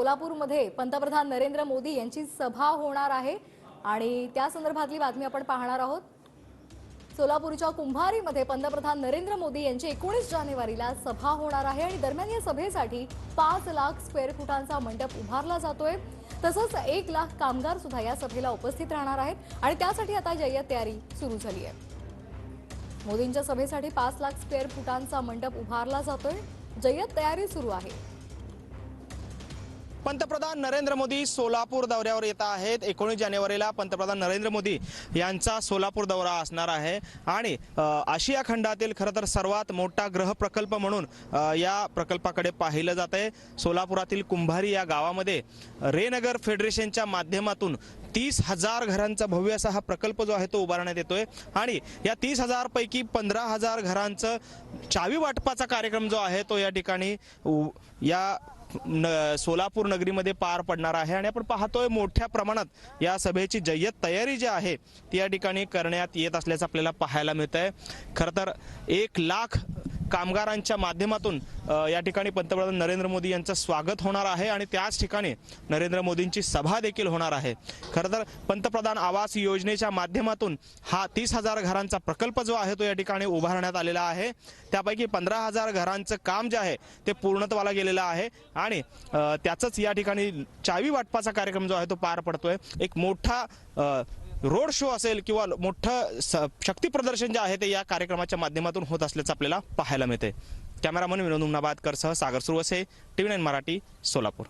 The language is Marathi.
सोलापूरमध्ये पंतप्रधान नरेंद्र मोदी यांची सभा होणार आहे आणि त्या संदर्भातली बातमी आपण पाहणार आहोत। सोलापूरच्या कुंभारीमध्ये पंतप्रधान नरेंद्र मोदी यांची 19 जानेवारीला सभा होणार आहे आणि दरम्यान या सभेसाठी 5 लाख स्क्वेअर फुटांचा मंडप उभारला जातोय। तसंच 1 लाख कामगार सुद्धा या सभेला उपस्थित राहणार आहेत आणि त्यासाठी आता जय्यत तयारी सुरू झाली आहे। मोदींच्या सभेसाठी 5 लाख स्क्वेअर फुटांचा मंडप उभारला जातोय, जय्यत तयारी सुरू आहे। पंतप्रधान नरेंद्र मोदी सोलापूर दौऱ्यावर येत आहेत। 19 जानेवारीला पंतप्रधान नरेंद्र मोदी यांचा सोलापूर दौरा असणार आहे आणि आशिया खंडातील खरं तर सर्वात मोठा गृह प्रकल्प म्हणून या प्रकल्पाकडे पाहिलं जात आहे। सोलापुरातील कुंभारी या गावामध्ये रेनगर फेडरेशनच्या माध्यमातून 30,000 घरांचा भव्य असा हा प्रकल्प जो आहे तो उभारण्यात येतोय आणि या 30,000 पैकी 15,000 घरांचं चावी वाटपाचा कार्यक्रम जो आहे तो या ठिकाणी या सोलापूर नगरीमध्ये पार पडणार आहे आणि आपण पाहतोय मोठ्या प्रमाणात या सभेची जय्यत तयारी जी आहे ती या ठिकाणी करण्यात येत असल्याचं आपल्याला पाहायला मिळतंय। खरं तर 1 लाख कामगारांच्या माध्यमातून या ठिकाणी पंतप्रधान नरेंद्र मोदी यांचं स्वागत होणार आहे आणि त्याच ठिकाणी नरेंद्र मोदींची सभा देखील होणार आहे। खरं तर पंतप्रधान आवास योजनेच्या माध्यमातून हा 30,000 घरांचा प्रकल्प जो आहे तो या ठिकाणी उभारण्यात आलेला आहे। त्यापैकी 15,000 घरांचं काम जे आहे ते पूर्णत्वाला गेलेलं आहे आणि त्याचंच या ठिकाणी चावी वाटपाचा कार्यक्रम जो आहे तो पार पडतोय। एक मोठा रोड शो असेल किंवा मोठं शक्ती प्रदर्शन जे आहे ते या कार्यक्रमाच्या माध्यमातून होत असल्याचं आपल्याला पाहायला मिळते। कॅमेरामन विनोद उमनाबादकर सह सागर सुरवसे, TV9 मराठी, सोलापूर।